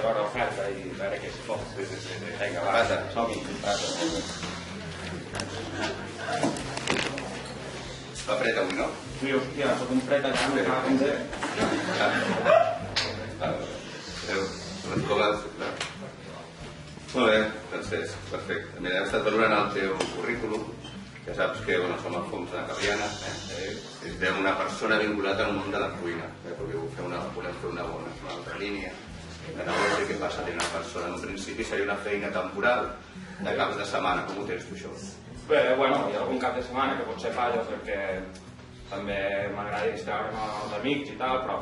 veure l'oferta i veure què es pot. Vinga, va, som-hi. Va fred avui, no? Sí, hòstia, soc un fred allà, no cal com ser. Les coles, clar. Molt bé, Francesc, perfecte. Mira, hem estat valorant el teu currículum. Ja saps que som a Fonts de Cabriana. Necessitem una persona vinculada al món de la cuina, perquè volem fer una altra línia de negoci que passa a tenir una persona. En un principi seria una feina temporal de caps de setmana. Com ho tens tu, això? Bé, bueno, hi ha algun cap de setmana que potser fallo perquè també m'agrada distraure'm amb els amics i tal, però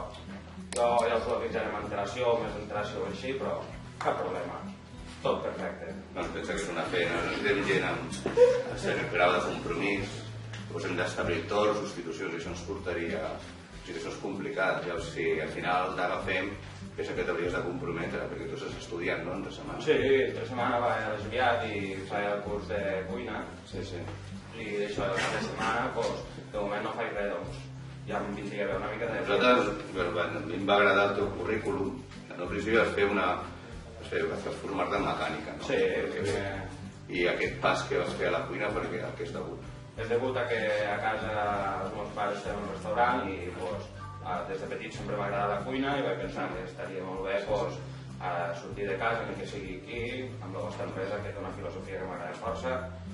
jo ja us ho avisaré amb antelació, més antelació o així, però cap problema. Tot perfecte. Doncs pensa que és una feina, no necessitem gent amb cert grau de compromís, doncs hem d'establir torns, substitucions, i això ens portaria... O sigui, això és complicat. Llavors, si al final t'agafem, pensa que t'hauries de comprometre, perquè tu estàs estudiant, no?, entre setmana. Sí, entre setmana vaig a l'Esbiat i faig el curs de cuina. Sí. I això, el cap de setmana, doncs, de moment no faig res, doncs, ja em vindria bé una mica de... Nosaltres, a mi em va agradar el teu currículum. Al principi vas formar-te en mecànica, no? Sí. I aquest pas que vas fer a la cuina, perquè a què és degut? És degut a que a casa els meus pares tenen un restaurant i des de petit sempre m'ha agradat la cuina i vaig pensar que estaria molt bé sortir de casa, ni que sigui aquí, amb la vostra empresa, que té una filosofia que m'agrada força.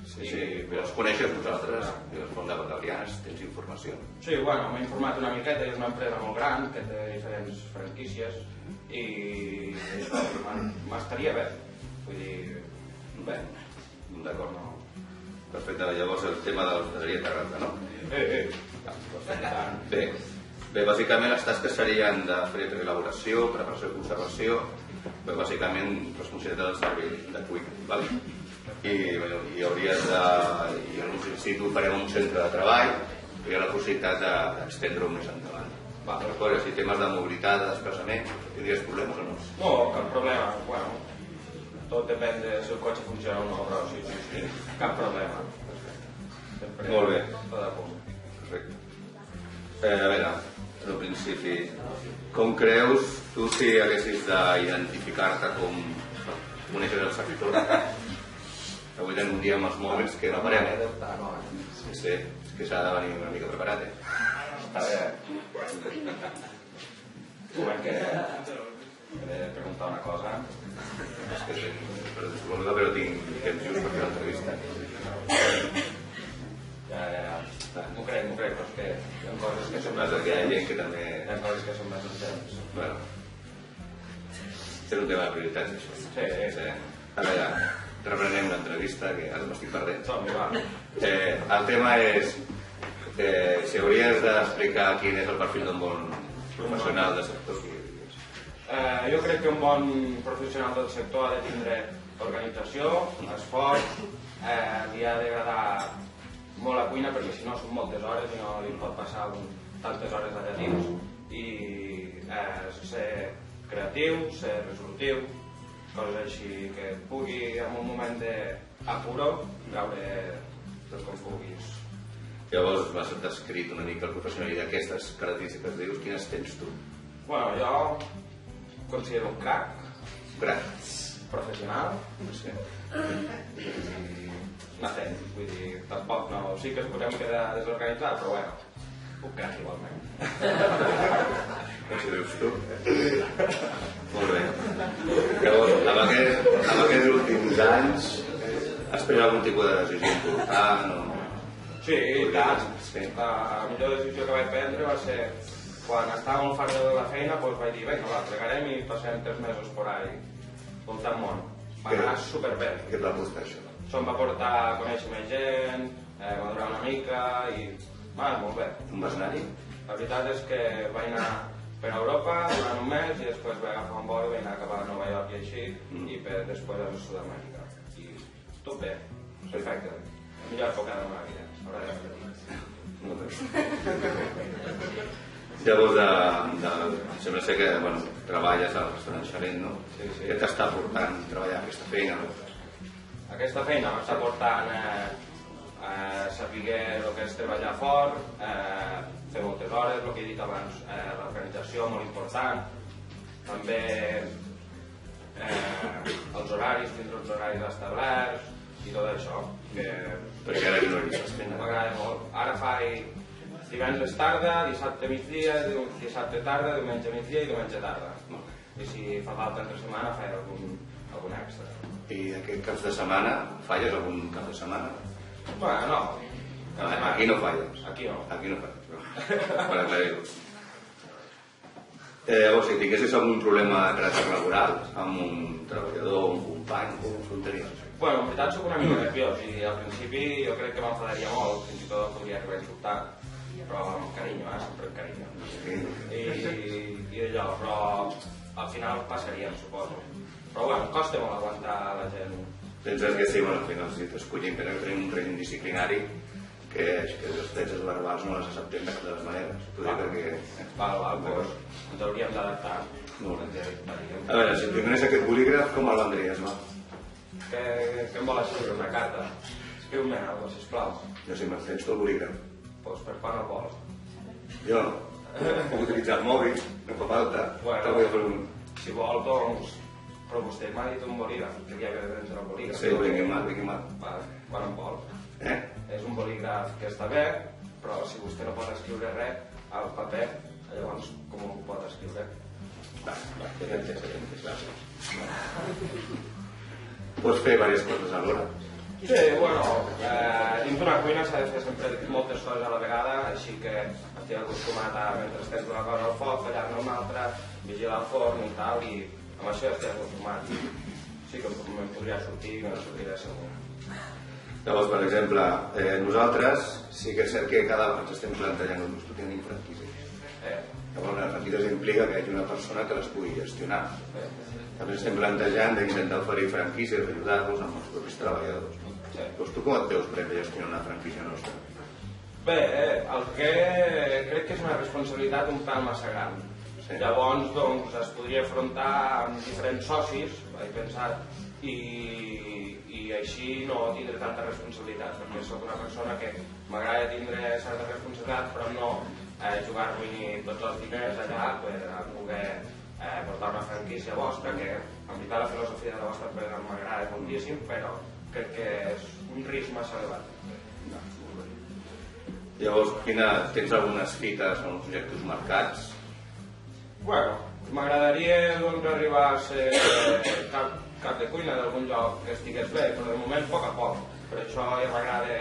Sí, però els coneixes vosaltres, i els Fonts de Cabriana, tens informació. Sí, bueno, m'he informat una miqueta, és una empresa molt gran, que té diferents franquícies, i això m'estaria bé. Vull dir, bé, d'acord, no? Perfecte, llavors el tema de l'hostaleria t'agrada, no? Bé, bàsicament les tasques serien de fer elaboració, preparació i conservació, però bàsicament responsabilitat del servei de cuina, val? I hauries de... I en un principi farem un centre de treball, i hi ha la possibilitat d'estendre-ho més endavant. D'acord, si temes de mobilitat, de desplaçament, tindries problemes o no? No, cap problema, bueno, tot depèn de si el cotxe funciona o no, però sí, cap problema. Molt bé. Tot a punt. Perfecte. A veure, en principi, com creus tu si haguessis d'identificar-te com coneixes el sector? Avui tenim un dia amb els mòbils que no parem. Sí, és que s'ha de venir una mica preparat, Està bé. Moment que he de preguntar una cosa. És que però tinc temps just per fer l'entrevista. Ja. M'ho crec, però és que hi ha coses que són més Hi ha gent que també... Hi ha coses que són més urgents. Bueno, és un tema de prioritats, això. Sí. A veure, reprenem l'entrevista, que ara m'estic perdent. Som-hi, va. El tema és si hauries d'explicar quin és el perfil d'un bon professional del sector. Jo crec que un bon professional del sector ha de tindre organització, esforç, li ha d'agradar molt la cuina perquè si no són moltes hores i no li pot passar tantes hores allà dins, i ser creatiu, ser resolutiu, coses així que pugui en un moment d'apuro treure tot com puguis. Llavors m'has descrit una mica el professional i d'aquestes característiques dius, quines tens tu? Bueno, jo considero un crac professional Sí. una feina, vull dir, tampoc no, sí que es podem quedar desorganitzat, però bueno, puc crac igualment. Així dius tu? Molt bé. Llavors, amb aquests últims anys has pres algun tipus de decisió important o... Sí, i tant. La millor decisió que vaig prendre va ser quan estava molt fart de la feina, doncs vaig dir, vinga, va, plegarem i passem 3 mesos por ahí, voltant món. Va anar superbé. Què et va costar això? Això em va portar a conèixer més gent, madurar una mica i... Va, molt bé. On vas anar-hi? La veritat és que vaig anar per Europa durant un mes i després vaig agafar un vol i vaig anar cap a Nova York i així, i després a Sud-amèrica. I tot bé, perfecte. La millor època de la meva vida. Llavors, sembla ser que treballes al restaurant Xalent, no? Sí. Què t'està portant treballar aquesta feina? Aquesta feina m'està portant a saber el que és treballar fort, fer moltes hores, el que he dit abans, l'organització molt important, també els horaris, tindre els horaris establerts i tot això. Perquè ara no hi estàs fent. M'agrada molt. Ara faig divendres tarda, dissabte migdia, dissabte tarda, diumenge migdia i diumenge tarda. I si fa falta entre setmana faig algun extra. I aquest caps de setmana, falles algun cap de setmana? Bueno, no. Aquí no falles. Aquí no. Aquí no falles, per aclarir-ho. Llavors, si tinguessis algun problema de caràcter laboral amb un treballador, un company, com ho afrontaries? Bueno, en veritat soc una mica nerviós i al principi jo crec que m'enfadaria molt, fins i tot podria arribar a insultar, però amb carinyo, sempre amb carinyo. I allò, però al final passaríem, suposo. Però bueno, costa molt aguantar la gent. Penses que sí, bueno, al final si t'escollim que tenim un règim disciplinari que les ofenses verbals no les acceptem de cap de les maneres. Val, doncs ens hauríem d'adaptar. A veure, si et donés aquest bolígraf, com el vendries, va? Què em vol escriure? Una carta? Escriu-me alguna cosa, sisplau. Jo si me'n tens tu el bolígraf. Doncs per quan el vols? Jo no. Puc utilitzar el mòbil, no fa falta. Bueno, si vol, doncs... Però vostè m'ha dit un bolígraf, que havia de vendre el bolígraf. Sí, vingui mal. Quan em vol. És un bolígraf que està bé, però si vostè no pot escriure res al paper, llavors com ho pot escriure? Va, ja t'entens, gràcies. Pots fer diverses coses alhora. Sí, bueno, dins d'una cuina s'ha de fer sempre moltes coses a la vegada, així que estic acostumat a, mentre tens una cosa al foc, fallar-ne una altra, vigilar el forn i tal, i amb això estic acostumat. Sí que me'n podria sortir i me'n sortiré segur. Llavors, per exemple, nosaltres sí que és cert que cada vegada estem plantejant un estudi en franquícies. Llavors, les franquícies implica que hi hagi una persona que les pugui gestionar. També estem plantejant d'intentar oferir franquícies, d'ajudar-los amb els propis treballadors. Doncs tu com et veus per gestionar una franquícia nostra? Bé, el que crec que és una responsabilitat un pèl massa gran. Llavors, doncs, es podria afrontar amb diferents socis, he pensat, i així no tindré tanta responsabilitat, perquè soc una persona que m'agrada tindre certa responsabilitat, però no jugar-m'hi tots els diners allà per poder portar una franquícia vostra, que en veritat la filosofia de la vostra empresa m'agrada moltíssim, però crec que és un risc massa elevat. Llavors, tens algunes fites o uns objectius marcats? Bueno, m'agradaria arribar a ser cap de cuina d'algun lloc que estigués bé, però de moment a poc. Per això ja m'agrada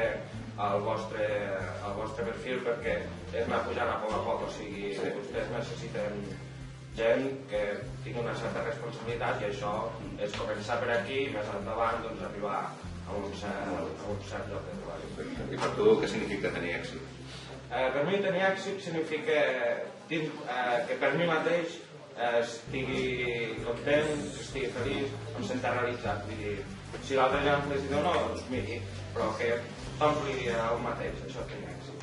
el vostre perfil, perquè és anar pujant a poc. O sigui, vostès necessiten gent que tingui una certa responsabilitat i això és començar per aquí i més endavant doncs, arribar a un cert lloc de treball. I per tu què significa tenir èxit? Per mi tenir èxit significa que per mi mateix estigui content, estigui feliç, em senta realitzat. Vull dir, si l'altre ja em felicita o no, doncs miri, però que t'ompli el mateix, això és tenir èxit.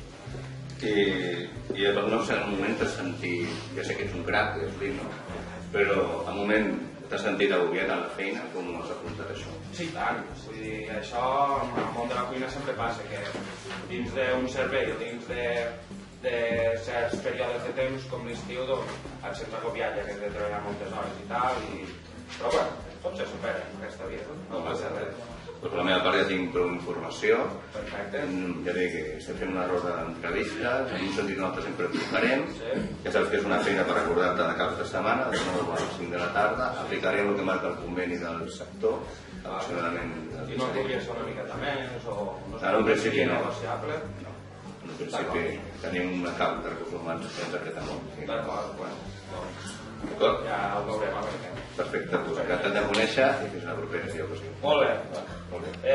I llavors no sé, en un moment t'has sentit, ja sé que ets un crac, però en un moment t'has sentit agobiat a la feina, com has afrontat això? Sí, tant. Vull dir, això en el món de la cuina sempre passa, que dins d'un servei o dins de certs períodes de temps, com l'estiu, doncs et sents agobiat, ja que has de treballar moltes hores i tal, però bueno, tot se supera en aquesta vida, no passa res. Doncs per la meva part ja tinc prou informació. Perfecte. Ja dic que estem fent una roda d'entrevistes, en un sentit nosaltres sempre et trucarem. Ja saps que és una feina per recordar-te de caps de setmana, de 9 a 5 de la tarda. Aplicarem el que marca el conveni del sector, aproximadament. I no podria ser una miqueta més o no en un principi no. Negociable? No. En un principi tenim una cap de recursos humans que ens apreta molt. D'acord, bueno. D'acord? Ja ho veurem a veure. Perfecte, doncs encantat de conèixer i fins una propera, si ja ho possible. Molt bé. Molt bé.